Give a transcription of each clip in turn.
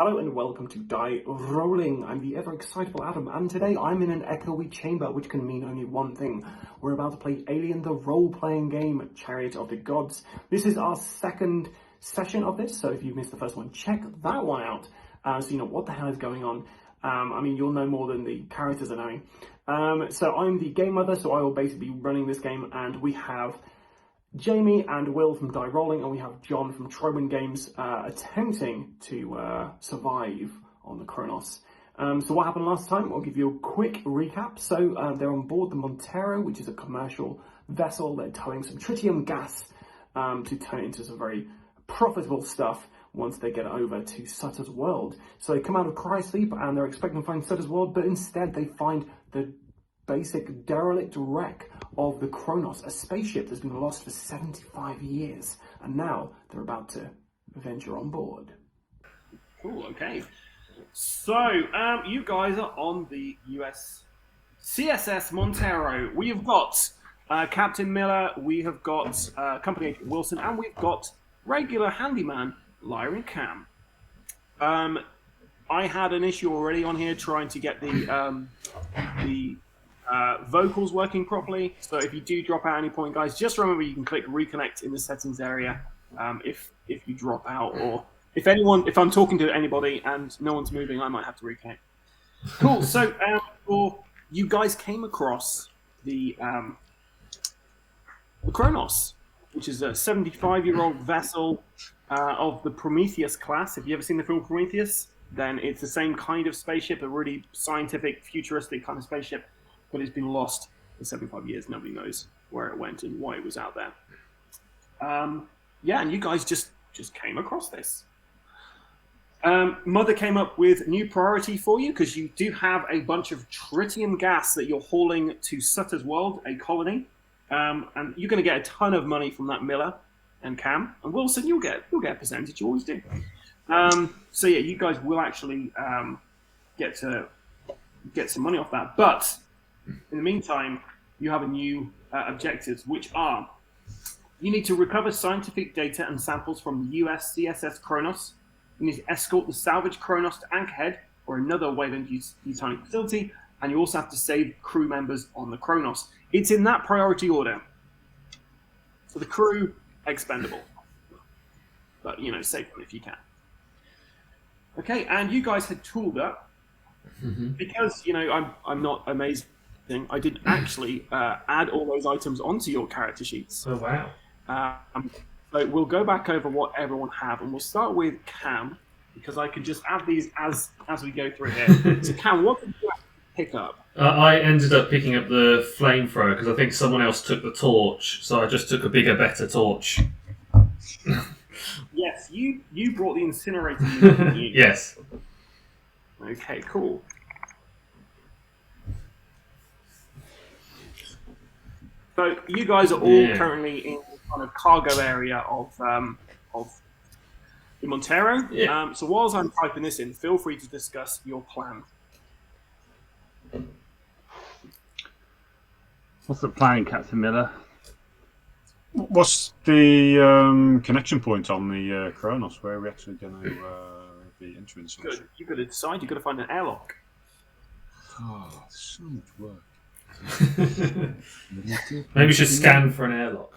Hello and welcome to Die Rollin. I'm the ever-excitable Adam, and today I'm in an echoey chamber, which can mean only one thing. We're about to play Alien, the role-playing game, Chariot of the Gods. This is our second session of this, so if you missed the first one, check that one out, so you know what the hell is going on. I mean, you'll know more than the characters are knowing. So I'm the game mother, so I will basically be running this game, and we have Jamie and Will from Die Rollin, and we have John from Troman Games attempting to survive on the Cronus. So what happened last time? I'll give you a quick recap. So they're on board the Montero, which is a commercial vessel. They're towing some tritium gas to turn it into some very profitable stuff once they get over to Sutter's World. So they come out of Chrysleep and they're expecting to find Sutter's World, but instead they find the basic derelict wreck of the Cronus, a spaceship that's been lost for 75 years, and now they're about to venture on board. Cool, okay. So, you guys are on the US CSS Montero. We have got Captain Miller, we have got Company Agent Wilson, and we've got regular handyman Lyra Cam. I had an issue already on here trying to get the vocals working properly, so if you do drop out at any point, guys, just remember you can click reconnect in the settings area if you drop out, or if I'm talking to anybody and no one's moving, I might have to reconnect. Cool. So you guys came across the Cronus, which is a 75-year-old vessel of the Prometheus class. Have you ever seen the film Prometheus? Then it's the same kind of spaceship, a really scientific, futuristic kind of spaceship. But it's been lost for 75 years. Nobody knows where it went and why it was out there. Yeah, and you guys just came across this. Mother came up with new priority for you because you do have a bunch of tritium gas that you're hauling to Sutter's World, a colony, and you're going to get a ton of money from that Miller and Cam and Wilson. You'll get a percentage. You always do. So yeah, you guys will actually get some money off that, but in the meantime, you have a new objectives, which are: you need to recover scientific data and samples from the US CSS Cronus. You need to escort the salvaged Cronus to Anchorhead or another Wayland-Yutani facility, and you also have to save crew members on the Cronus. It's in that priority order. So the crew, expendable, but save them if you can. Okay, and you guys had tooled up because I'm not amazed. I didn't actually add all those items onto your character sheets. Oh, wow. So we'll go back over what everyone have, and we'll start with Cam, because I can just add these as we go through here. So Cam, what did you pick up? I ended up picking up the flamethrower because I think someone else took the torch, so I just took a bigger, better torch. Yes, you brought the incinerator unit, didn't you? Yes. Okay, cool. So you guys are all currently in the kind of cargo area of the Montero. Yeah. So whilst I'm typing this in, feel free to discuss your plan. What's the plan, Captain Miller? What's the connection point on the Cronus? Where are we actually going to be entering? Good. You've got to decide. You've got to find an airlock. Oh, so much work. Maybe we should scan for an airlock.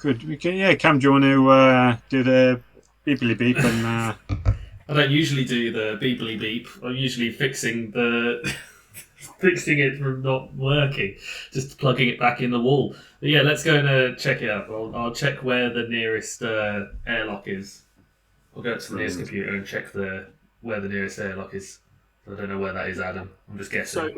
Cam, do you want to do the beeply beep and? I don't usually do the beeply beep. I'm usually fixing it from not working, just plugging it back in the wall. But yeah, let's go and check it out. I'll check where the nearest airlock is. I'll go to the nearest computer and check where the nearest airlock is. I don't know where that is, Adam. I'm just guessing. So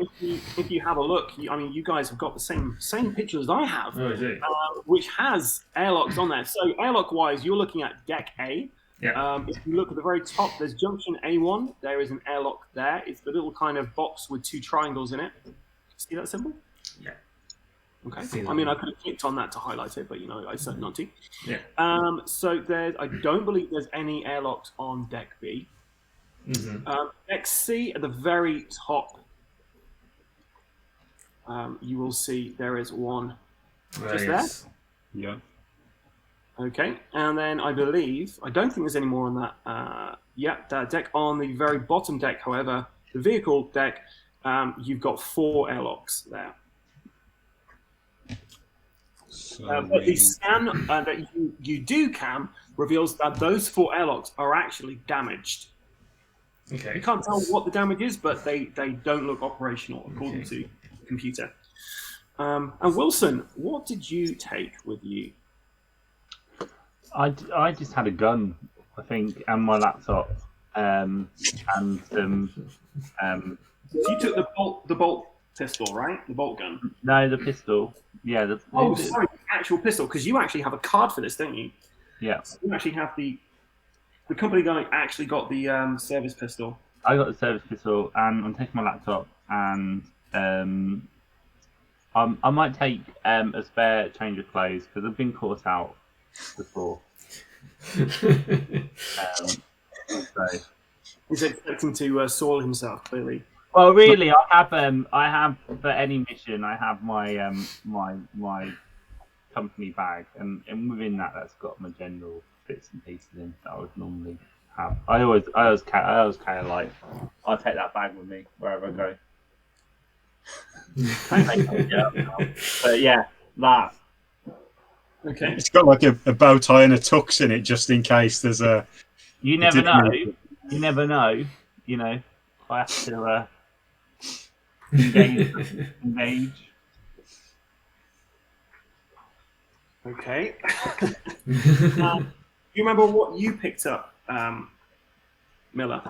if you have a look, you guys have got the same picture as I have, Oh, I do. Which has airlocks on there. So airlock-wise, you're looking at Deck A. Yeah. If you look at the very top, there's Junction A1. There is an airlock there. It's the little kind of box with two triangles in it. See that symbol? Yeah. Okay. I mean, I could have clicked on that to highlight it, but I decided not to. Yeah. So I don't believe there's any airlocks on Deck B. Mm-hmm. Deck C at the very top, you will see there is one just there. yeah. Okay, and then I don't think there's any more on that. That deck. On the very bottom deck, however, the vehicle deck, you've got 4 airlocks there. But the scan that you do, Cam, reveals that those 4 airlocks are actually damaged. Okay. You can't tell what the damage is, but they don't look operational according to the computer. And Wilson, what did you take with you? I just had a gun, I think, and my laptop, and So you took the bolt pistol, right? The bolt gun. no, the pistol. Yeah, Sorry, the actual pistol, because you actually have a card for this, don't you? Yeah. So you actually have the company guy actually got the service pistol. I got the service pistol, and I'm taking my laptop, and I might take a spare change of clothes because I've been caught out before. So, He's expecting to soil himself, clearly. well, really, I have for any mission, I have my my company bag, and within that's got my general bits and pieces in that I would normally have. I always carry a light. I'll take that bag with me wherever I go. But yeah, that. Okay. It's got like a bow tie and a tux in it, just in case there's a. You never know. You never know. You know, I have to engage. Okay. You remember what you picked up, Miller?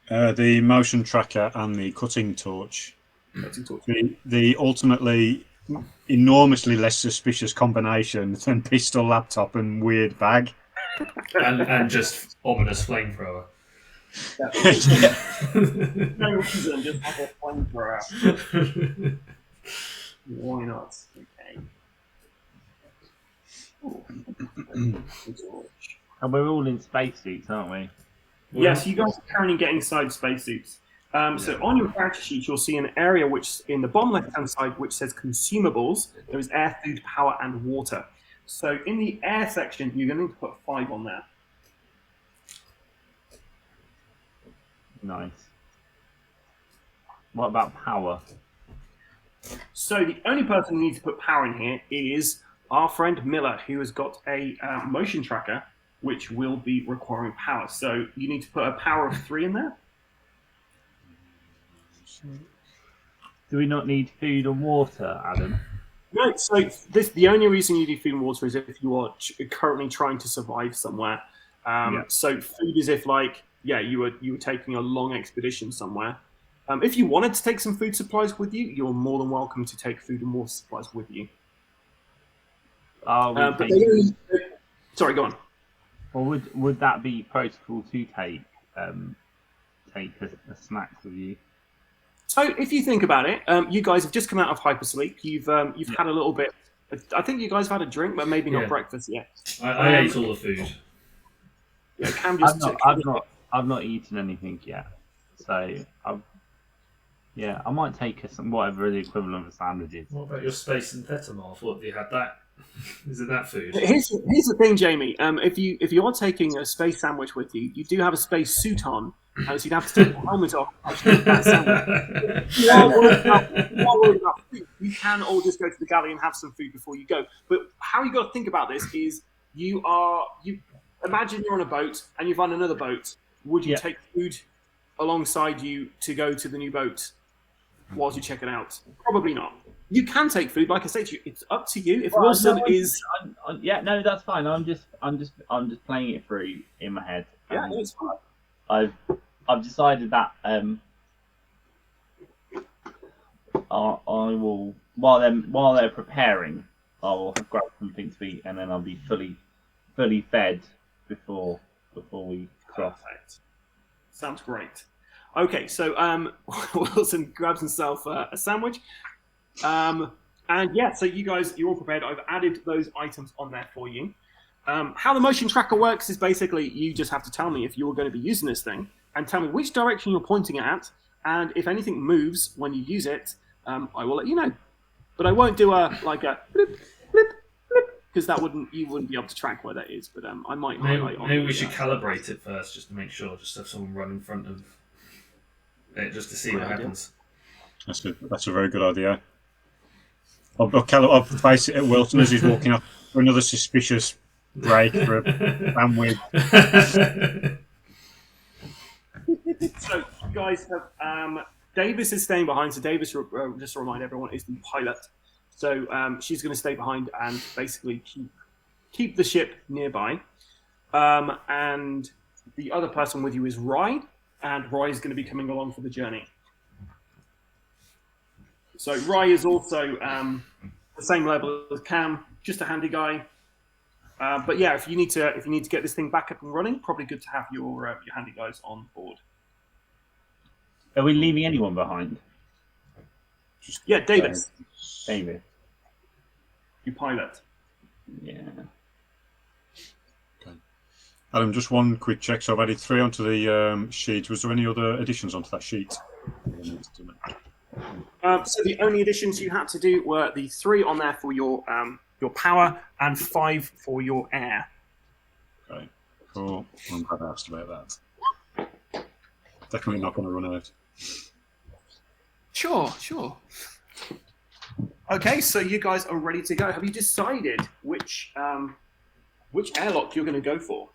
The motion tracker and the cutting torch. The ultimately enormously less suspicious combination than pistol, laptop, and weird bag. and just ominous flamethrower. No reason, just have a flamethrower. Why not? Okay. And we're all in spacesuits, aren't we? Yes, you guys are currently getting inside spacesuits. So on your character sheet, you'll see an area which, in the bottom left-hand side, which says consumables. There is air, food, power, and water. So in the air section, you're going to need to put 5 on there. Nice. What about power? So the only person who needs to put power in here is our friend Miller, who has got a motion tracker, which will be requiring power. So you need to put a power of 3 in there. Do we not need food and water, Adam? No, so the only reason you do food and water is if you are currently trying to survive somewhere. So food is if, like, you were taking a long expedition somewhere. If you wanted to take some food supplies with you, you're more than welcome to take food and water supplies with you. Sorry, go on. Or would that be protocol to take a snack with you? So if you think about it, you guys have just come out of hypersleep. You've had a little bit. I think you guys have had a drink, but maybe not breakfast yet. I ate all the food. Yeah, I've not eaten anything yet, so I might take whatever the equivalent of a sandwich is. What about your space synthetamol? I thought you had that. Is it that food? Here's the thing, Jamie. If you are taking a space sandwich with you, you do have a space suit on, so you'd have to take the helmet off. That sandwich. You are worried about food. You can all just go to the galley and have some food before you go. But how you got to think about this is you imagine you're on a boat and you've on another boat. Would you take food alongside you to go to the new boat whilst you check it out? Probably not. You can take food, like I say to you. It's up to you. If Wilson is, that's fine. I'm just playing it through in my head. It's fine. I've decided that I will while they're preparing, I will grab something to eat, and then I'll be fully fed before we cross. Perfect. Sounds great. Okay, so Wilson grabs himself a sandwich. So you guys, you're all prepared. I've added those items on there for you. How the motion tracker works is basically you just have to tell me if you're going to be using this thing and tell me which direction you're pointing it at, and if anything moves when you use it, I will let you know. But I won't do a blip, blip, blip, because you wouldn't be able to track where that is. But I might highlight. Maybe we should calibrate it first, just to make sure. Just have someone run in front of it, just to see what happens. That's a very good idea. I'll face it at Wilson as he's walking up for another suspicious break for a bandwidth. So you guys have Davis is staying behind. So Davis, just to remind everyone, is the pilot. So she's going to stay behind and basically keep the ship nearby. And the other person with you is Rye, and Rye is going to be coming along for the journey. So Rye is also the same level as Cam, just a handy guy. But yeah, if you need to get this thing back up and running, probably good to have your handy guys on board. Are we leaving anyone behind? Yeah, Davis. David. You pilot. Yeah. Okay. Adam, just one quick check. So I've added 3 onto the sheet. Was there any other additions onto that sheet? So the only additions you had to do were the 3 on there for your power and 5 for your air. Okay, cool. I'm glad I asked about that. Definitely not going to run out. Sure. Okay, so you guys are ready to go. Have you decided which airlock you're going to go for?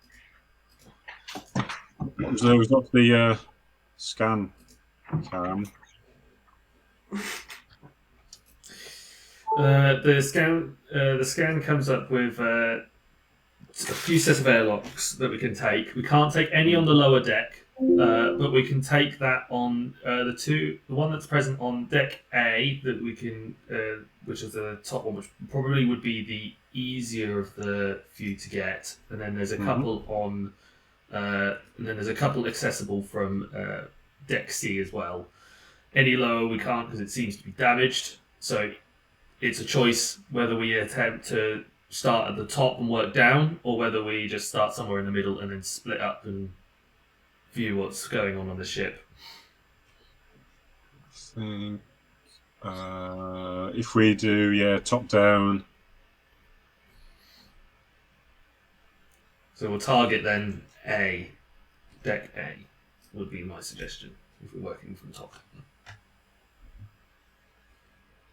So we've got the scan cam. The scan comes up with a few sets of airlocks that we can take. We can't take any on the lower deck, but we can take that on the one that's present on deck A that we can, which is the top one, which probably would be the easier of the few to get. And then there's a couple on, and then there's a couple accessible from deck C as well. Any lower we can't because it seems to be damaged. So it's a choice whether we attempt to start at the top and work down, or whether we just start somewhere in the middle and then split up and view what's going on the ship. I think if we do, top down. So we'll target then A, deck A would be my suggestion if we're working from top.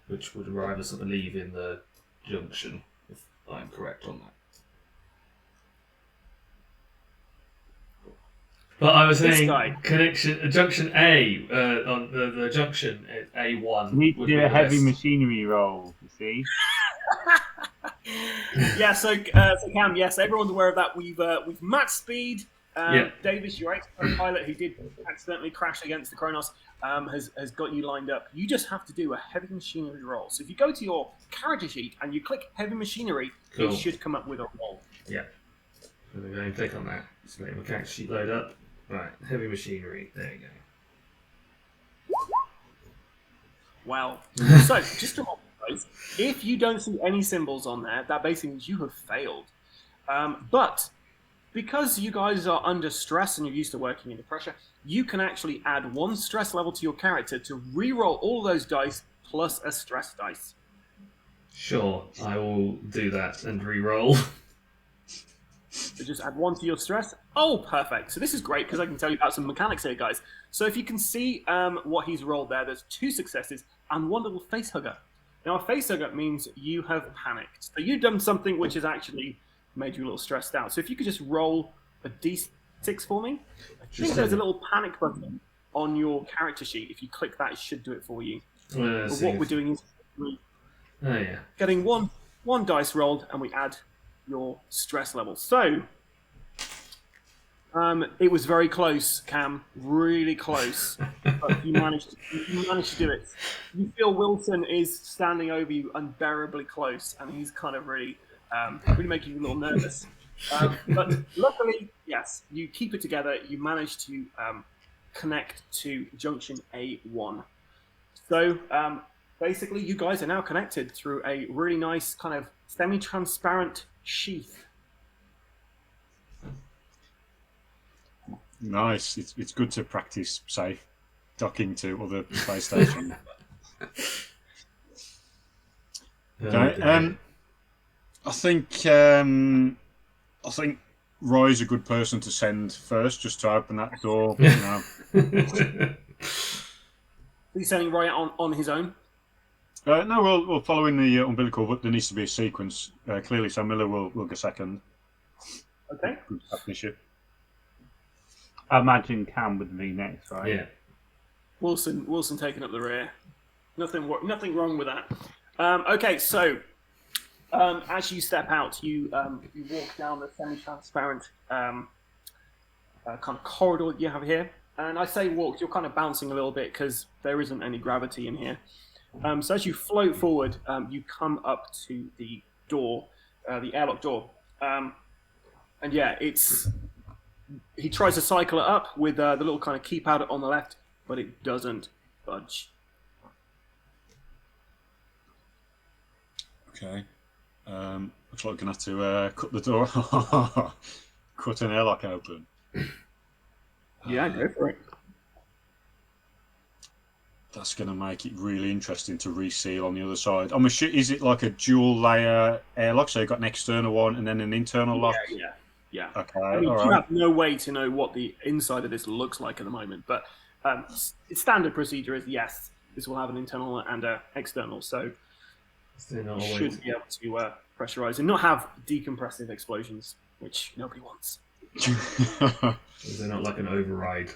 Which would arrive us, I believe, in the junction, if I'm correct on that. But I was saying junction A, on the junction at A1. We need to do a heavy machinery roll, you see? Yeah, so Cam, yes, everyone's aware of that. We've matched speed. Davis, your expert pilot who did accidentally crash against the Cronus, has got you lined up. You just have to do a heavy machinery roll. So if you go to your character sheet and you click heavy machinery, it should come up with a roll. Yeah. So we're going to click on that. Just let my character sheet load up. Right, heavy machinery. There you go. Well, so just to guys, if you don't see any symbols on there, that basically means you have failed. But because you guys are under stress and you're used to working under pressure, you can actually add 1 stress level to your character to re-roll all those dice plus a stress dice. Sure, I will do that and re-roll. So just add 1 to your stress. Oh, perfect. So this is great because I can tell you about some mechanics here, guys. So if you can see what he's rolled there's 2 successes and 1 little face hugger. Now, a face hugger means you have panicked. So you've done something which has actually made you a little stressed out. So if you could just roll a d6 for me. I think there's a little panic button on your character sheet. If you click that, it should do it for you. But what we're doing is getting one dice rolled, and we add your stress level. So it was very close, Cam, really close, but you managed to do it. You feel Wilson is standing over you unbearably close, and he's kind of really making you a little nervous. But luckily, yes, you keep it together. You manage to connect to junction A1. So basically, you guys are now connected through a really nice kind of semi-transparent sheath. Nice. It's good to practice, say, docking to other PlayStation. Okay. I think Roy's a good person to send first, just to open that door. You know. He's sending Roy out on his own. No, we'll follow in the umbilical, but there needs to be a sequence clearly. So Miller will go second. Okay. Good partnership. I imagine Cam would be next, right? Yeah. Wilson taking up the rear. Nothing wrong with that. Okay, so as you step out, you walk down the semi-transparent kind of corridor that you have here. And I say walk, you're kind of bouncing a little bit because there isn't any gravity in here. So as you float forward, you come up to the door, the airlock door. And yeah, he tries to cycle it up with the little kind of keypad on the left, but it doesn't budge. Okay. Looks like we're gonna have to cut the door, cut an airlock open. Yeah, go for it. That's going to make it really interesting to reseal on the other side. Is it like a dual layer airlock? So you've got an external one and then an internal lock? Yeah. Okay, I mean, all you right. have no way to know what the inside of this looks like at the moment, but its standard procedure is yes, this will have an internal and an external, so you should be able to pressurize and not have decompressive explosions, which nobody wants. Is there not like an override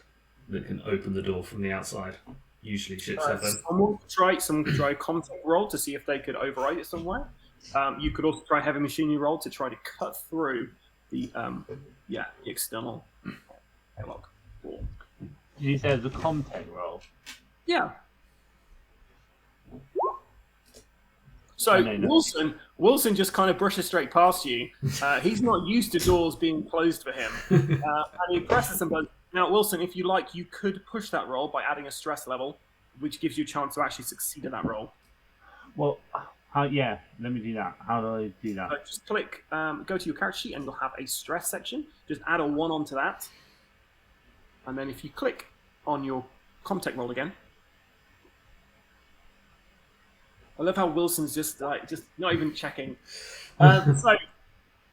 that can open the door from the outside? Usually ships have them. Someone could try a contact roll to see if they could override it somewhere. You could also try a heavy machinery roll to try to cut through the external airlock door. Did you say it was a contact roll? Yeah. So Wilson just kind of brushes straight past you. He's not used to doors being closed for him, and he presses them both. Now, Wilson, if you like, you could push that roll by adding a stress level, which gives you a chance to actually succeed at that roll. Well, let me do that. How do I do that? Just click, go to your character sheet, and you'll have a stress section. Just add a 1 onto that, and then if you click on your contact roll again. I love how Wilson's just not even checking. So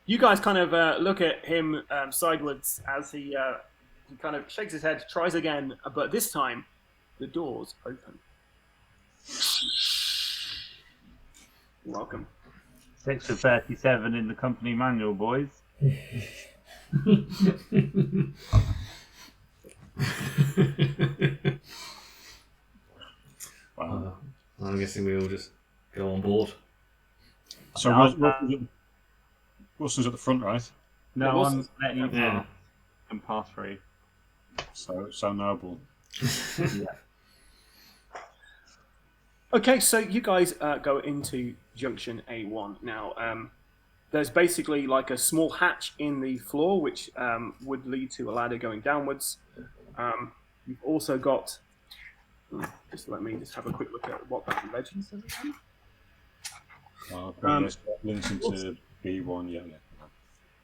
you guys kind of look at him sideways as he kind of shakes his head, tries again, but this time the doors open. You're welcome. 6 for 37 in the company manual, boys. Wow. I'm guessing we all just go on board. So Wilson's at the front, right? No, I'm letting you Yeah. pass through. So noble. Yeah. Okay, so you guys go into junction A1. Now, there's basically like a small hatch in the floor, which would lead to a ladder going downwards. You've also got... Just let me just have a quick look at what that legend says again. Links into B1, yeah.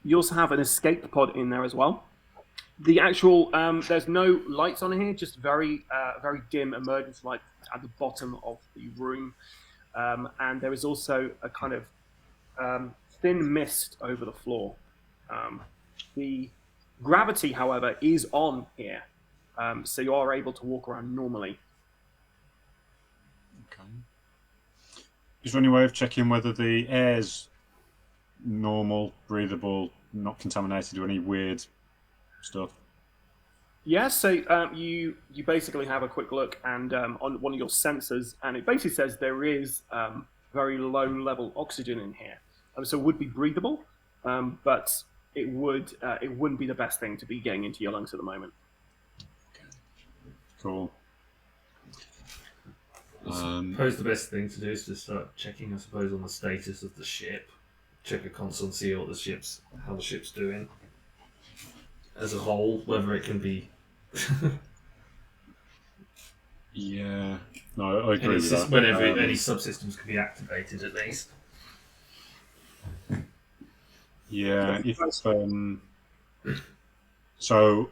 You also have an escape pod in there as well. The actual, there's no lights on here, just very dim emergency light at the bottom of the room. And there is also a kind of thin mist over the floor. The gravity, however, is on here. So you are able to walk around normally. Okay. Is there any way of checking whether the air's normal, breathable, not contaminated with any weird stuff? Yeah, so you basically have a quick look and on one of your sensors, and it basically says there is very low level oxygen in here, so it would be breathable, but it wouldn't be the best thing to be getting into your lungs at the moment. Cool. I suppose the best thing to do is to start checking, I suppose, on the status of the ship. Check a console and see how the ship's doing as a whole, whether it can be. Yeah, no, I agree with that. Whenever any subsystems can be activated, at least. Yeah, if so,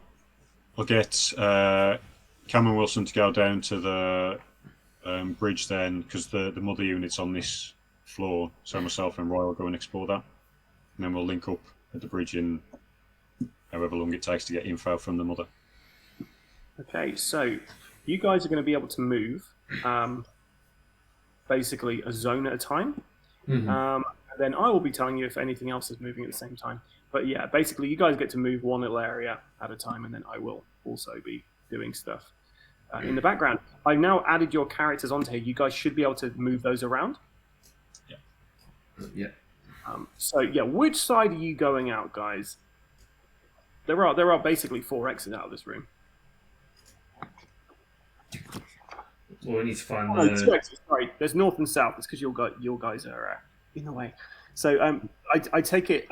I'll get Cameron Wilson to go down to the bridge then, because the mother unit's on this floor. So myself and Roy will go and explore that, and then we'll link up at the bridge in however long it takes to get info from the mother. Okay, so you guys are going to be able to move basically a zone at a time. And then I will be telling you if anything else is moving at the same time. But yeah, basically you guys get to move one little area at a time, and then I will also be doing stuff in the background. I've now added your characters onto here. You guys should be able to move those around. Yeah. So yeah, which side are you going out, guys? There are basically 4 exits out of this room. Well, we need to find Oh, the... 2 exits, sorry. There's north and south. It's because your guys are in the way. So I take it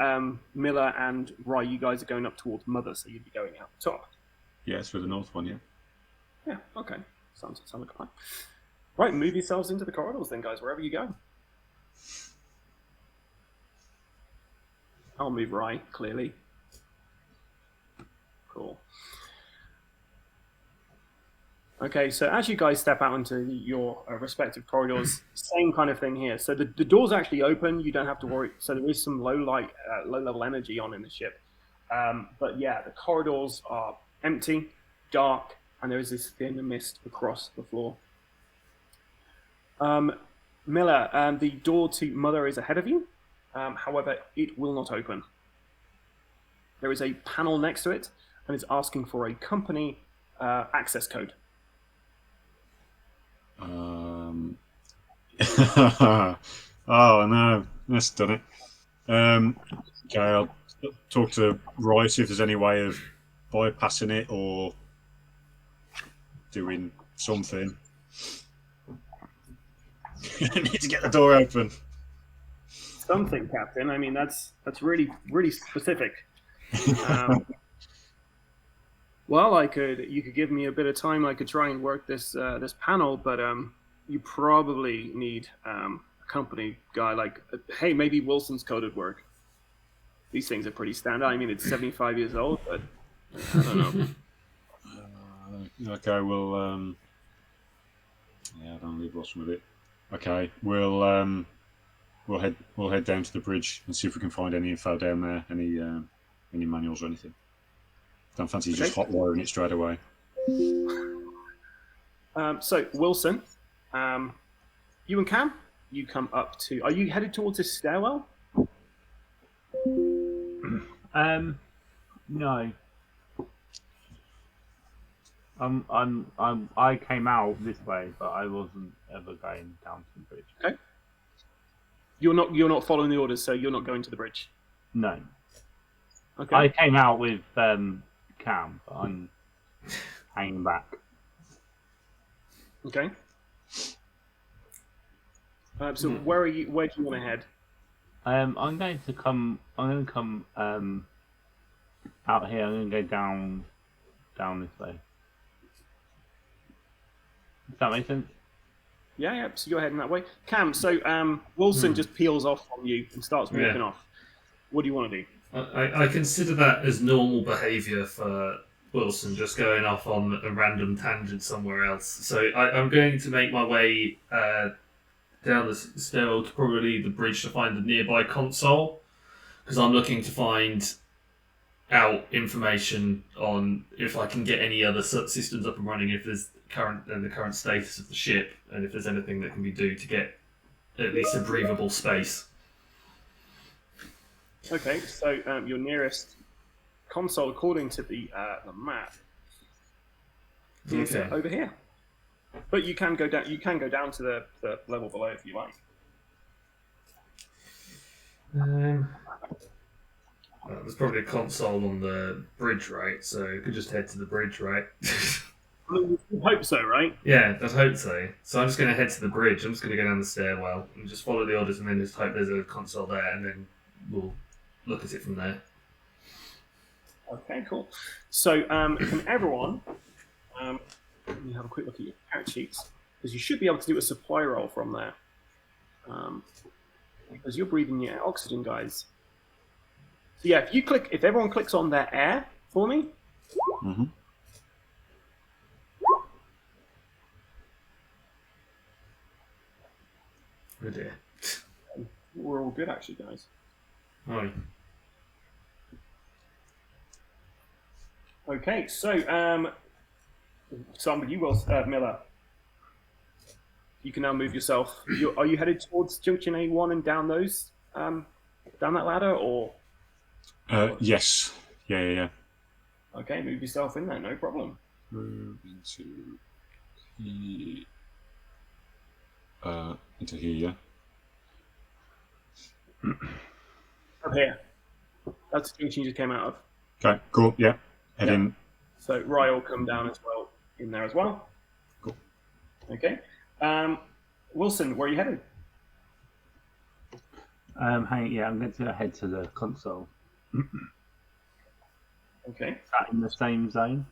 Miller and Rye, you guys are going up towards Mother, so you'd be going out the top. Yeah, it's for the north one, yeah. Yeah, okay. Sounds like a plan. Right, move yourselves into the corridors then, guys, wherever you go. I'll move Rye, clearly. Cool. Okay, so as you guys step out into your respective corridors, same kind of thing here. So the doors actually open. You don't have to worry. So there is some low level energy on in the ship. But yeah, the corridors are empty, dark, and there is this thin mist across the floor. Miller, the door to Mother is ahead of you. However, it will not open. There is a panel next to it, and it's asking for a company access code. Oh no, that's done it. Okay, I'll talk to Roy, see if there's any way of bypassing it or doing something. I need to get the door open. Something, Captain. I mean, that's really specific. Well, you could give me a bit of time. I could try and work this this panel, but you probably need a company guy. Like, hey, maybe Wilson's code would work. These things are pretty standard. I mean, it's 75 years old, but I don't know. Okay, we'll yeah, I don't leave Wilson with it. Okay, we'll head down to the bridge and see if we can find any info down there, any manuals or anything. Don't fancy just hot wiring it straight away. So Wilson, you and Cam, you come up to. Are you headed towards this stairwell? No. I came out this way, but I wasn't ever going down to the bridge. Okay. You're not following the orders, so you're not going to the bridge. No. Okay. I came out with Cam, but I'm hanging back. Okay. So where are you? Where do you want to head? I'm going to come out here. I'm going to go down this way. Does that make sense? Yeah. So you're heading that way. Cam, so Wilson just peels off from you and starts walking off. What do you want to do? I consider that as normal behaviour for Wilson, just going off on a random tangent somewhere else. So I'm going to make my way down the stairwell to probably the bridge to find the nearby console, because I'm looking to find out information on if I can get any other systems up and running, if there's the current status of the ship, and if there's anything that can be done to get at least a breathable space. Okay, so your nearest console, according to the map, is over here. But you can go down. You can go down to the level below if you like. Well, there's probably a console on the bridge, right? So you could just head to the bridge, right? I hope so, right? Yeah, I'd hope so. So I'm just going to head to the bridge. I'm just going to go down the stairwell and just follow the orders, and then just hope there's a console there, and then we'll look at it from there. Okay, cool. So can everyone let me have a quick look at your character sheets, because you should be able to do a supply roll from there, because you're breathing your oxygen, guys. So yeah, if everyone clicks on their air for me. Mm-hmm. Oh dear. We're all good, actually, guys. Right. Okay, so starting with you, Miller. You can now move yourself. Are you headed towards junction A1 and down those, down that ladder, or? Yes. Yeah. Okay, move yourself in there, no problem. Move into here. Up here. That's the junction you just came out of. Okay, cool. Yeah, head in. So Rye will come down as well, in there as well. Cool. Okay. Wilson, where are you headed? I'm going to head to the console. Okay. Is that in the same zone?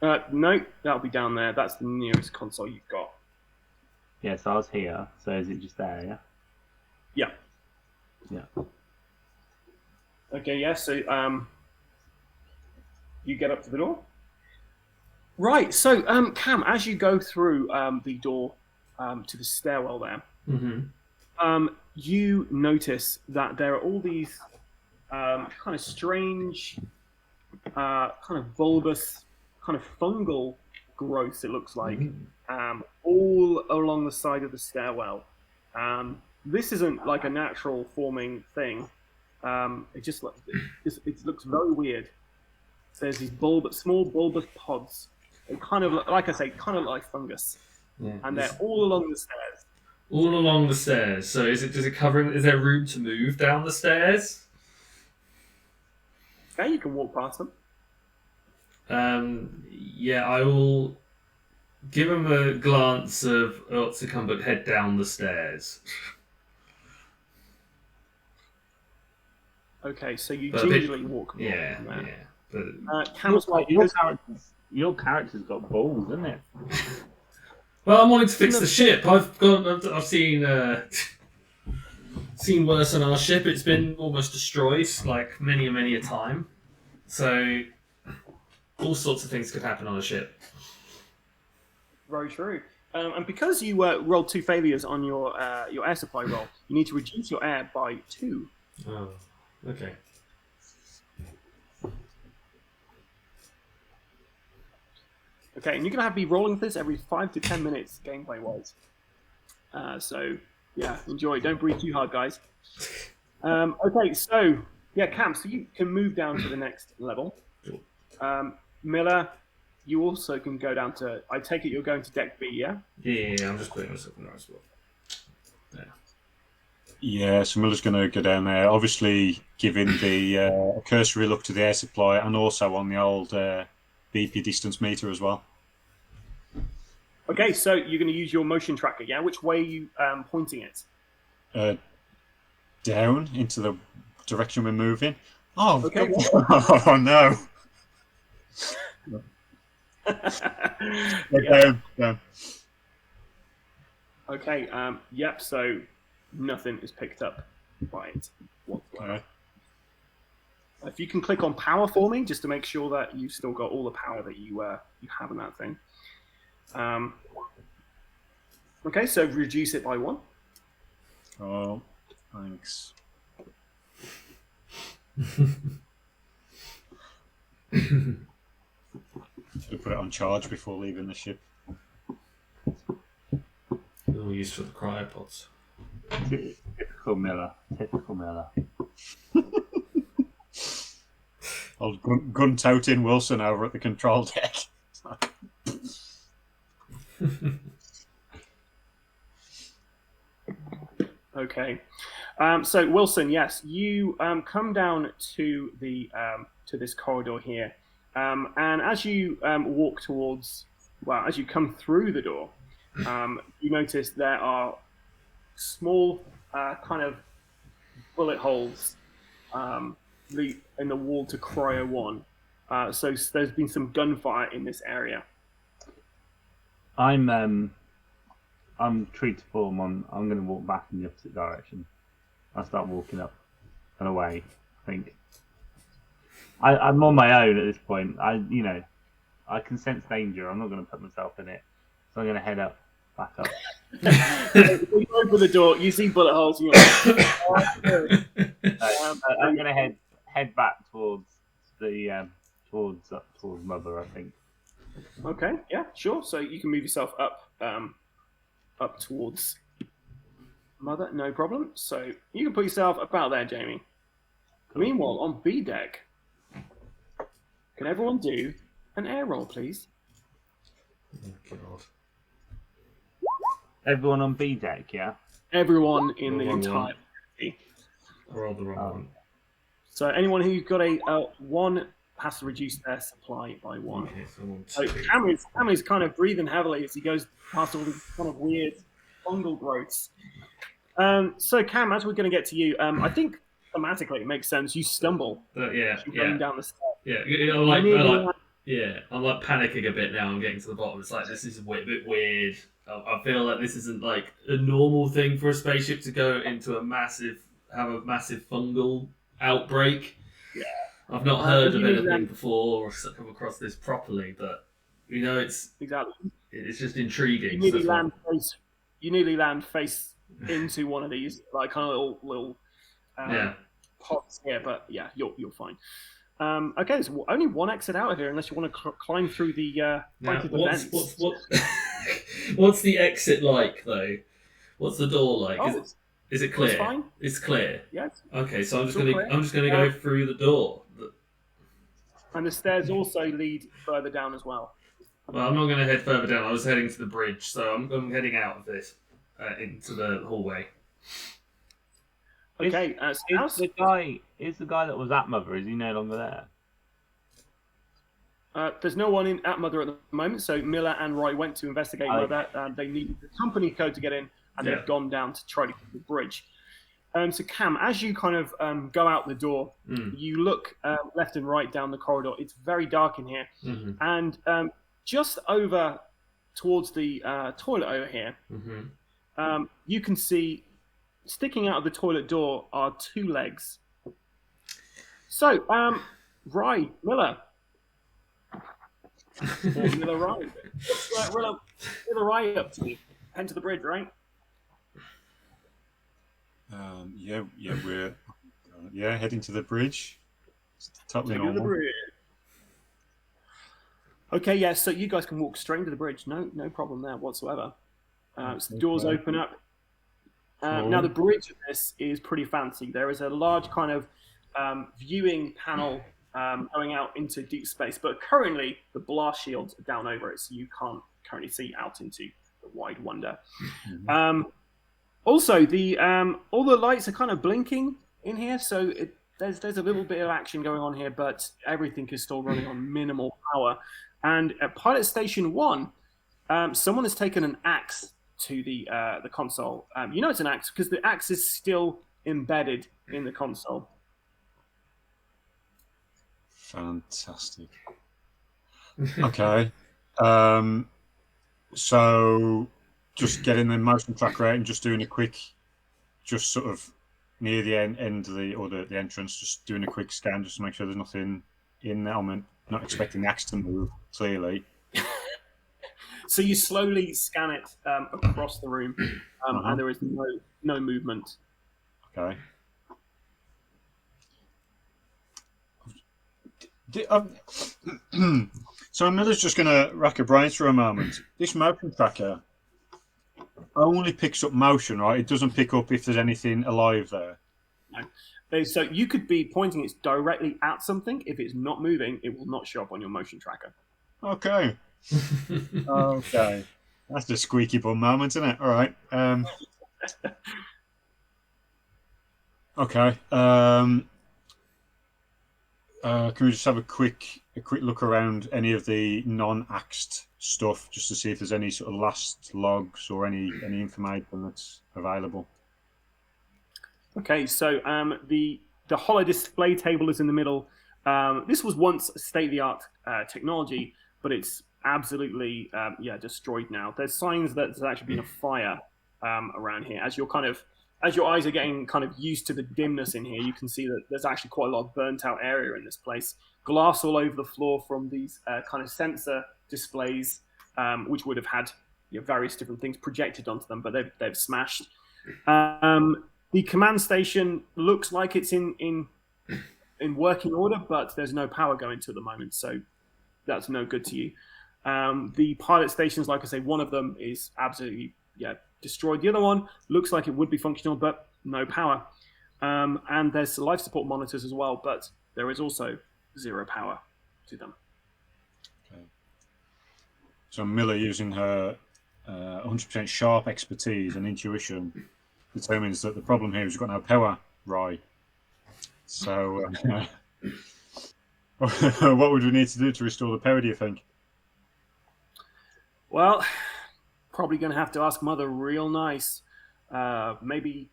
No, that'll be down there. That's the nearest console you've got. Yeah, so I was here. So is it just there, Yeah. Yeah. Okay, yeah, so you get up to the door. Right, so Cam, as you go through the door to the stairwell there, you notice that there are all these kind of strange, kind of bulbous, kind of fungal growths, it looks like, all along the side of the stairwell. This isn't like a natural forming thing. It just it looks very weird. So there's these small bulbous pods. They kind of, like I say, kind of like fungus, and they're all along the stairs. All along the stairs. So is it covering? Is there room to move down the stairs? Okay, you can walk past them. Yeah, I will give him a glance of to come, but head down the stairs. Okay, so you But gingerly walk. Yeah. But Cam's like Your character's got balls, isn't it? well, I'm wanting to fix the ship. I've seen seen worse on our ship. It's been almost destroyed, like many a time. So all sorts of things could happen on a ship. very true. And because you rolled 2 failures on your air supply roll, you need to reduce your air by 2. Oh, okay. Okay, and you're gonna have to be rolling this every 5 to 10 minutes, gameplay wise. So yeah, enjoy. Don't breathe too hard, guys. Okay, so yeah, Cam, so you can move down to the next level. Miller, you also can go down to. I take it you're going to deck B, yeah? Yeah. I'm just putting myself in there as well. Yeah, so Miller's going to go down there. Obviously, giving the cursory look to the air supply and also on the old BP distance meter as well. Okay, so you're going to use your motion tracker, yeah? Which way are you pointing it? Down into the direction we're moving. Oh, okay. Oh no. Down. Okay, yep, so nothing is picked up by it whatsoever. Okay. If you can click on power for me, just to make sure that you've still got all the power that you have in that thing. Okay, so reduce it by 1. Oh, thanks. Should put it on charge before leaving the ship. All used for the cryopods. Typical Miller. Old gun-toting Wilson over at the control deck. Okay, so Wilson, yes, you come down to the to this corridor here, and as you walk towards, well, as you come through the door, you notice there are small kind of bullet holes in the wall to Cryo 1. So there's been some gunfire in this area. I'm true to form. I'm going to walk back in the opposite direction. I start walking up and away. I think I'm on my own at this point. I can sense danger. I'm not going to put myself in it, so I'm going to head back up. You open the door, you see bullet holes, and you're like, I'm gonna head back towards the towards Mother, I think. okay, yeah, sure. So you can move yourself up towards Mother, no problem. So you can put yourself about there, Jamie. Meanwhile, on B deck, can everyone do an air roll, please? Oh, God. Everyone on B deck, yeah. Everyone in the Wrong entire. I rolled the wrong one. So anyone who's got a 1 has to reduce their supply by 1. Okay, so I'm on So 2. Cameron's kind of breathing heavily as he goes past all these kind of weird fungal growths. So Cam, as we're going to get to you, I think thematically it makes sense. You stumble Yeah, going down the stairs. yeah. I'm like panicking a bit now. I'm getting to the bottom. It's like this is a bit weird. I feel like this isn't like a normal thing for a spaceship to go into have a massive fungal outbreak. Yeah. I've not heard of you need anything to- before or come across this properly, but it's Exactly. it's just intriguing. You nearly so land face. You nearly land face into one of these like kind of little yeah. pods here, but yeah, you're fine. Okay, there's only one exit out of here, unless you want to climb through the Now, vents. what's the exit like though? What's the door like? Oh, Is it clear? it's fine. It's clear. Yes, Okay, so I'm just It's all gonna clear. go through the door. and the stairs also lead further down as well. Well, I'm not going to head further down. I was heading to the bridge, so I'm heading out of this into the hallway. Okay, so Is the guy that was at Mother? Is he no longer there? there's no one at Mother at the moment, so Miller and Roy went to investigate Mother. They needed the company code to get in, and they've gone down to try to get the bridge. So Cam, as you kind of go out the door, you look left and right down the corridor. It's very dark in here, and just over towards the toilet over here, you can see sticking out of the toilet door are 2 legs. So, Rye, Miller. Miller Rye. Miller Rye up to you. Head to the bridge, right? We're heading to the bridge. It's totally Heading to the normal. bridge. Okay, yeah, so you guys can walk straight into the bridge. No problem there whatsoever. So the doors open up. Now, the bridge of this is pretty fancy. There is a large kind of viewing panel going out into deep space, but currently the blast shields are down over it, so you can't currently see out into the wide wonder. Also, all the lights are kind of blinking in here, so there's a little bit of action going on here, but everything is still running on minimal power. And at Pilot Station 1, someone has taken an axe to the console. You know it's an axe because the axe is still embedded in the console. Fantastic. Okay. So just getting the motion tracker out and just doing a quick, just sort of near the end of the entrance, just doing a quick scan just to make sure there's nothing in there. I'm not expecting the axe to move, clearly. So you slowly scan it across the room, and there is no movement. Okay. So Miller's just going to rack her brains for a moment. This motion tracker only picks up motion, right? It doesn't pick up if there's anything alive there. No. So you could be pointing it directly at something. If it's not moving, it will not show up on your motion tracker. Okay. Okay. That's the squeaky bum moment, isn't it? All right. Okay. Can we just have a quick look around any of the non-axed stuff, just to see if there's any sort of last logs or any information that's available? Okay, so the holo display table is in the middle. This was once state-of-the-art technology, but it's absolutely destroyed now. There's signs that there's actually been a fire around here. As your eyes are getting kind of used to the dimness in here, you can see that there's actually quite a lot of burnt out area in this place. Glass all over the floor from these kind of sensor displays, which would have had various different things projected onto them, but they've smashed. The command station looks like it's in working order, but there's no power going to at the moment, so that's no good to you. The pilot stations, like I say, one of them is absolutely destroyed. The other one looks like it would be functional, but no power. And there's life support monitors as well, but there is also 0 power to them. Okay. So Miller, using her 100% sharp expertise and intuition, determines that the problem here is we've got no power, right? So what would we need to do to restore the power, do you think? Well, probably going to have to ask Mother real nice. Maybe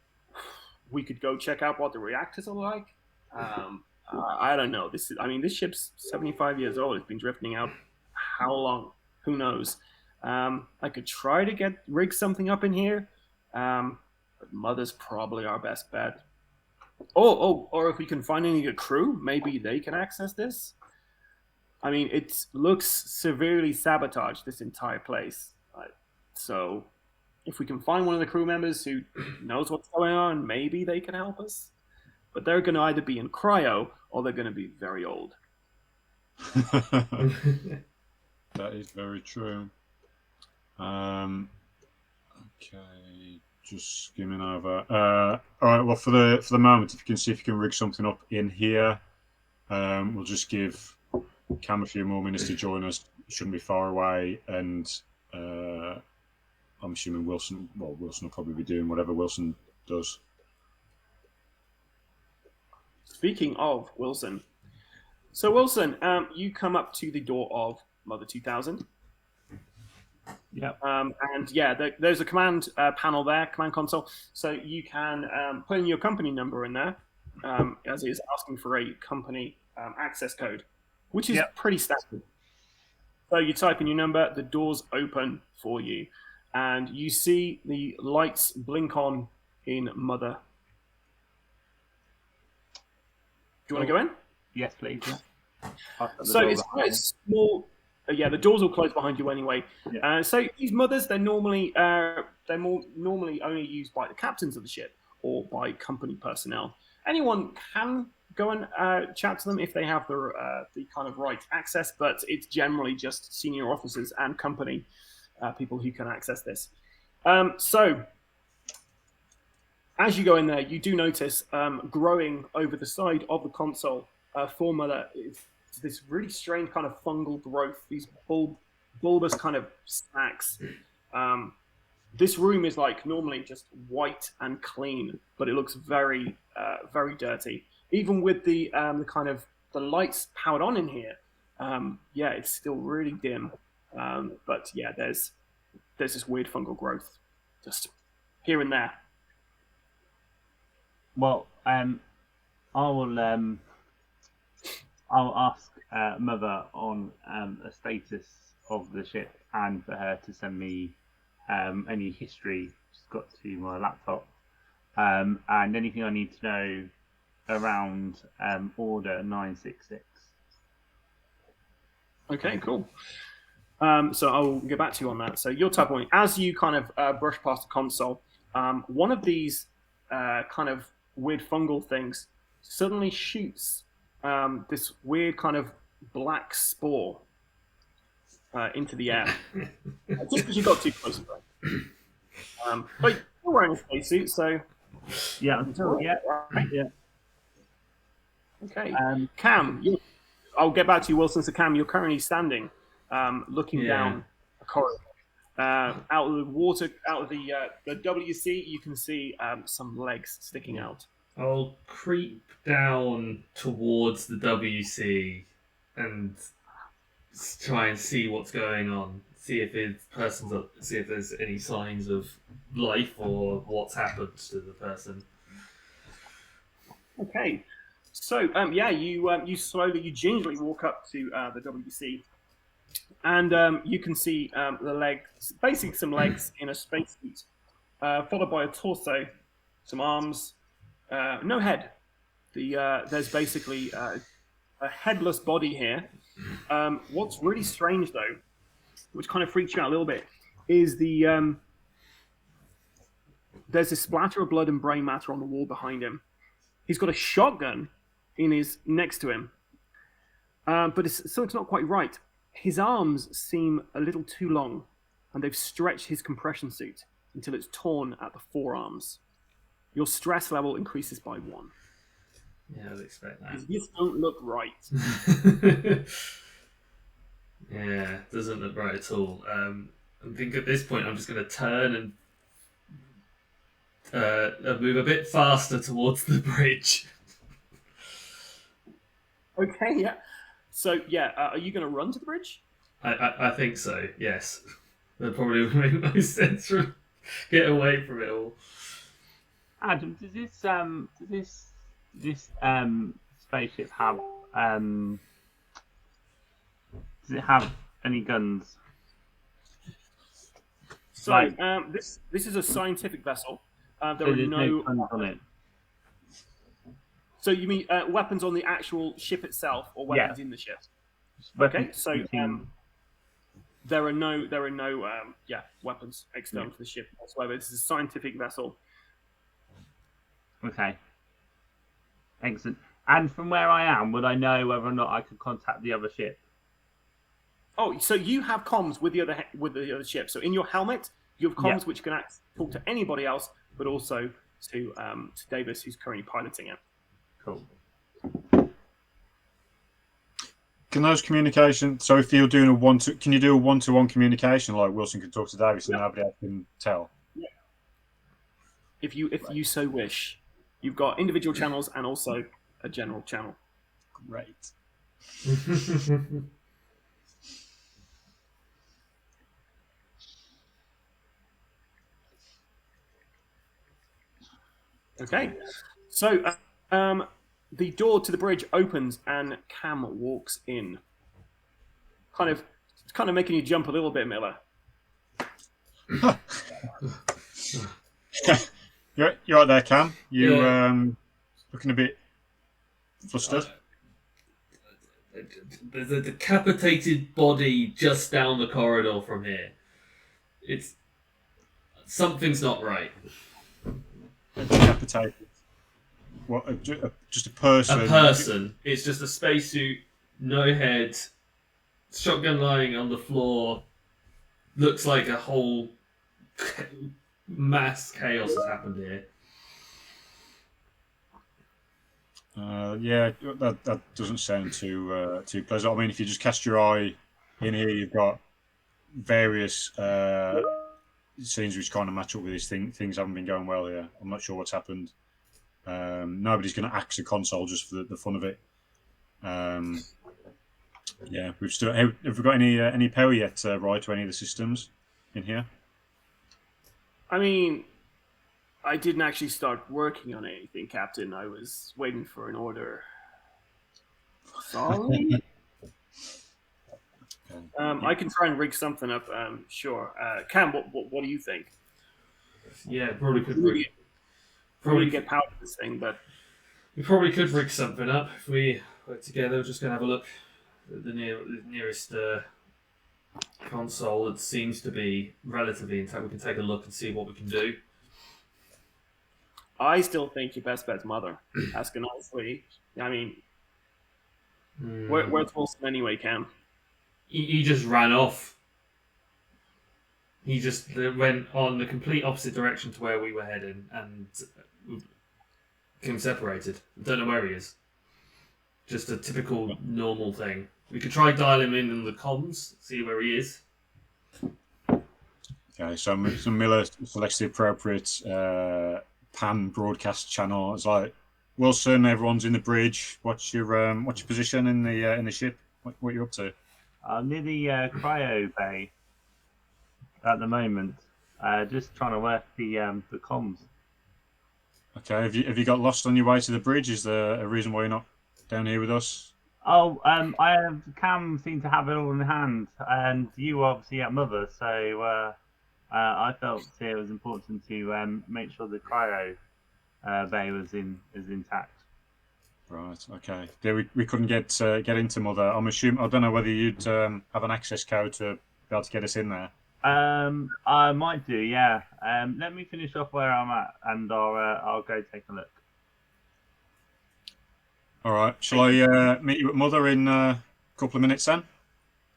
we could go check out what the reactors are like. I don't know. This ship's 75 years old. It's been drifting out how long? Who knows? I could try to rig something up in here, but Mother's probably our best bet. Or if we can find any crew, maybe they can access this. I mean, it looks severely sabotaged, this entire place. So if we can find one of the crew members who knows what's going on, maybe they can help us. But they're going to either be in cryo or they're going to be very old. That is very true. Okay, just skimming over. All right. Well, for the moment, if you can see if you can rig something up in here, we'll just give Cam a few more minutes to join us. Shouldn't be far away, and I'm assuming Wilson. Well, Wilson will probably be doing whatever Wilson does. Speaking of Wilson, so Wilson, you come up to the door of Mother 2000. Yeah. And there's a command panel there, command console, so you can put in your company number in there, as it is asking for a company access code, which is pretty standard. So you type in your number, the doors open for you, and you see the lights blink on in Mother. Do you want to go in? Yes, please. Yeah. So it's quite small. The doors will close behind you anyway. Yeah. So these mothers, they're normally only used by the captains of the ship or by company personnel. Anyone can go and chat to them if they have the kind of right access, but it's generally just senior officers and company people who can access this. So as you go in there, you do notice growing over the side of the console for Mother is this really strange kind of fungal growth, these bulbous kind of stacks. This room is like normally just white and clean, but it looks very, very dirty. Even with the kind of the lights powered on in here, it's still really dim. But there's this weird fungal growth just here and there. Well, I'll ask Mother on a status of the ship and for her to send me any history she's got to my laptop and anything I need to know around Order 966. Okay, cool. So I'll get back to you on that. So you're typing as you kind of brush past the console, one of these kind of weird fungal things suddenly shoots this weird kind of black spore into the air. Just because you got too close to it. But you're wearing a spacesuit, so... Yeah. Okay. Cam, I'll get back to you, Wilson. So Cam, you're currently standing, looking down a corridor. Out of the water, out of the WC, you can see some legs sticking out. I'll creep down towards the WC and try and see what's going on. See if see if there's any signs of life or what's happened to the person. Okay, so you gingerly walk up to the WC, and you can see the legs, basically some legs in a spacesuit, followed by a torso, some arms. No head. There's basically a headless body here. What's really strange, though, which kind of freaks you out a little bit, is there's a splatter of blood and brain matter on the wall behind him. He's got a shotgun next to him, but something's not quite right. His arms seem a little too long, and they've stretched his compression suit until it's torn at the forearms. Your stress level increases by 1. Yeah, I would expect that. These don't look right. Yeah, doesn't look right at all. I think at this point I'm just going to turn and move a bit faster towards the bridge. Okay, yeah. So, yeah, are you going to run to the bridge? I think so, yes. That probably would make most sense to get away from it all. Adam, does this spaceship have does it have any guns? So, this is a scientific vessel. There are no guns on it. So you mean weapons on the actual ship itself, or weapons in the ship? Okay, so there are no weapons external to the ship whatsoever. This is a scientific vessel. Okay. Excellent. And from where I am, would I know whether or not I could contact the other ship? Oh, so you have comms with the other ship. So in your helmet, you have comms which can talk to anybody else, but also to Davis, who's currently piloting it. Cool. Can those communication? So if you're doing can you do a one-to-one communication like Wilson can talk to Davis and nobody else can tell? Yeah. If you so wish, you've got individual channels and also a general channel. Great. Okay, so the door to the bridge opens and Cam walks in. Kind of making you jump a little bit, Miller. You're right there, Cam. Looking a bit flustered. There's a decapitated body just down the corridor from here. Something's not right. Decapitated. What? Just a person. A person. It's just a spacesuit, no head, shotgun lying on the floor. Looks like a whole mass chaos has happened here. Yeah, that doesn't sound too pleasant. I mean, if you just cast your eye in here, you've got various scenes which kind of match up with this thing. Things haven't been going well here. I'm not sure what's happened. Nobody's going to axe a console just for the fun of it. Yeah, have we got any power yet, right, to any of the systems in here? I mean, I didn't actually start working on anything, Captain. I was waiting for an order. Sorry. I can try and rig something up. Sure. Cam, what do you think? Yeah, probably could rig. Probably get power to this thing, but we probably could rig something up if we work together. We're just gonna have a look at the nearest console that seems to be relatively intact. We can take a look and see what we can do. I still think your best bet's Mother. Asking honestly. I mean, where's Wilson anyway, Cam? He just ran off. He just went on the complete opposite direction to where we were heading and became separated. I don't know where he is. Just a typical normal thing. We could try dial him in the comms, see where he is. Okay, so Miller selects the appropriate pan broadcast channel. It's like, Wilson, everyone's in the bridge. What's your position in the ship? What are you up to? I'm near the cryo bay at the moment. Just trying to work the comms. Okay, have you got lost on your way to the bridge? Is there a reason why you're not down here with us? Oh, Cam seemed to have it all in hand, and you obviously at Mother, so I felt it was important to make sure the cryo bay is intact. Right. Okay. Yeah, we couldn't get into Mother. I'm assuming. I don't know whether you'd have an access code to be able to get us in there. I might do, yeah. Let me finish off where I'm at, and I'll go take a look. All right. Shall I meet you at Mother in a couple of minutes then?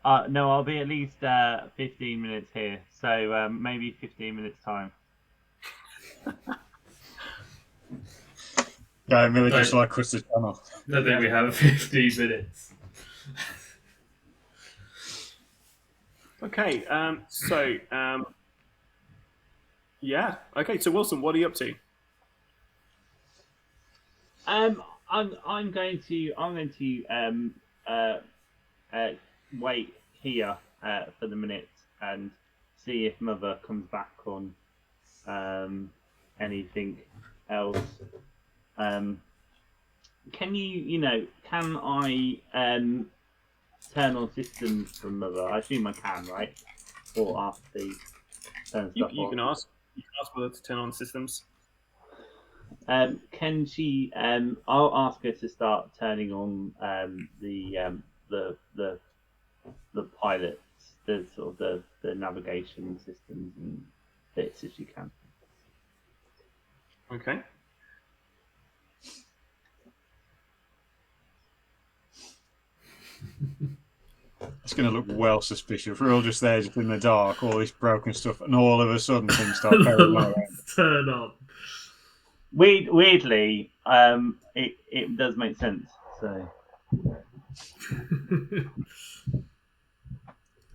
No, I'll be at least 15 minutes here, so maybe 15 minutes time. Yeah, Millie just like across the channel. I think we have 15 minutes. Okay, yeah. Okay, so Wilson, what are you up to? I'm going to wait here for the minute and see if Mother comes back on anything else. Can can I turn on systems from Mother? I assume I can, right? Or ask the turn stuff You on. can ask Mother to turn on systems. Can she? I'll ask her to start turning on the pilots, the sort of the navigation systems and bits if she can. Okay. It's going to look well suspicious. We're all just there, just in the dark, all this broken stuff, and all of a sudden things start The going on. lights turn on. Weirdly, it does make sense. So.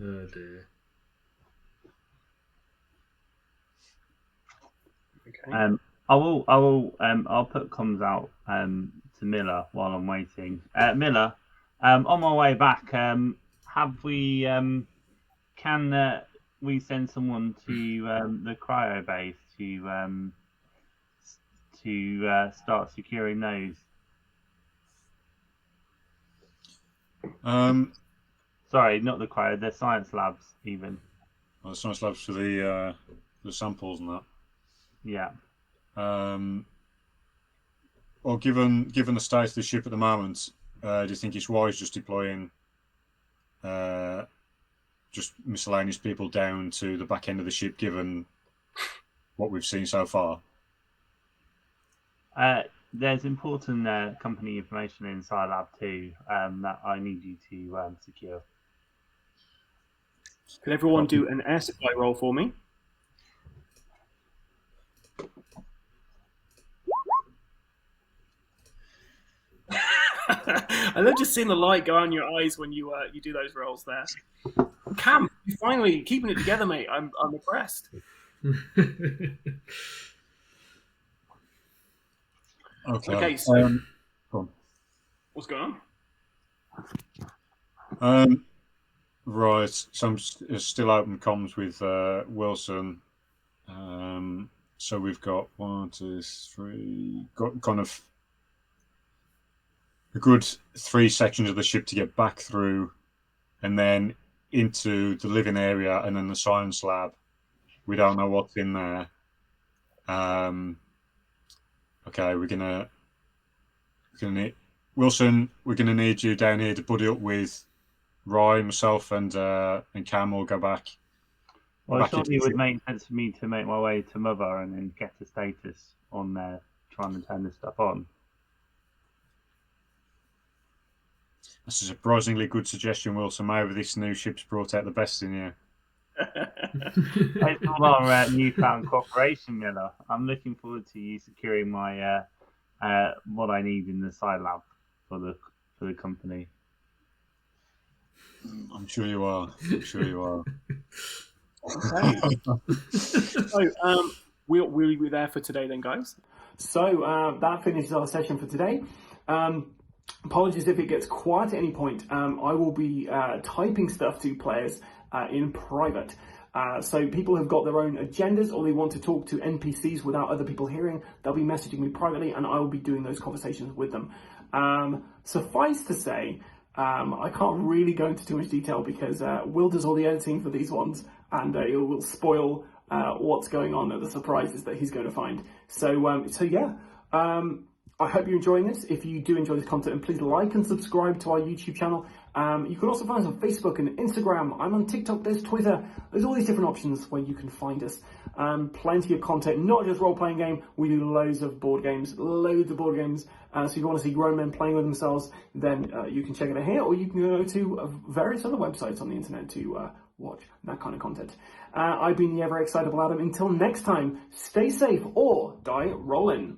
Oh dear. Okay. I'll put comms out to Miller while I'm waiting. Miller, on my way back, have we can we send someone to the cryo base to start securing those? Sorry, not the cryo, the science labs even. Well, the science labs for the samples and that. Yeah. Well, given the state of the ship at the moment, do you think it's wise just deploying just miscellaneous people down to the back end of the ship, given what we've seen so far? There's important company information inside Lab 2 that I need you to secure. Could everyone do an air supply roll for me? I love just seeing the light go on your eyes when you do those rolls there. Cam, you're finally keeping it together, mate. I'm impressed. Okay, so what's going on? Right, so I'm still open comms with Wilson. So we've got 1, 2, 3, got kind of a good 3 sections of the ship to get back through, and then into the living area, and then the science lab. We don't know what's in there. Okay, we're gonna need Wilson. We're gonna need you down here to buddy up with Rye, myself, and Cam will go back. Well, surely it would make sense for me to make my way to Mother and then get a status on there, trying to turn this stuff on. That's a surprisingly good suggestion, Wilson. Maybe this new ship's brought out the best in you. It's all our newfound cooperation, Miller. I'm looking forward to you securing my what I need in the side lab for the company. I'm sure you are. I'm sure you are. Okay. So we'll be there for today then, guys. So that finishes our session for today. Apologies if it gets quiet at any point. I will be typing stuff to players in private. So people have got their own agendas or they want to talk to NPCs without other people hearing, they'll be messaging me privately and I will be doing those conversations with them. Suffice to say, I can't really go into too much detail because Will does all the editing for these ones and it will spoil what's going on and the surprises that he's going to find. So yeah, I hope you're enjoying this. If you do enjoy this content, please like and subscribe to our YouTube channel. You can also find us on Facebook and Instagram. I'm on TikTok, there's Twitter. There's all these different options where you can find us. Plenty of content, not just role-playing game. We do loads of board games. So if you want to see grown men playing with themselves, then you can check it out here, or you can go to various other websites on the internet to watch that kind of content. I've been the ever excitable Adam. Until next time, stay safe or die rolling.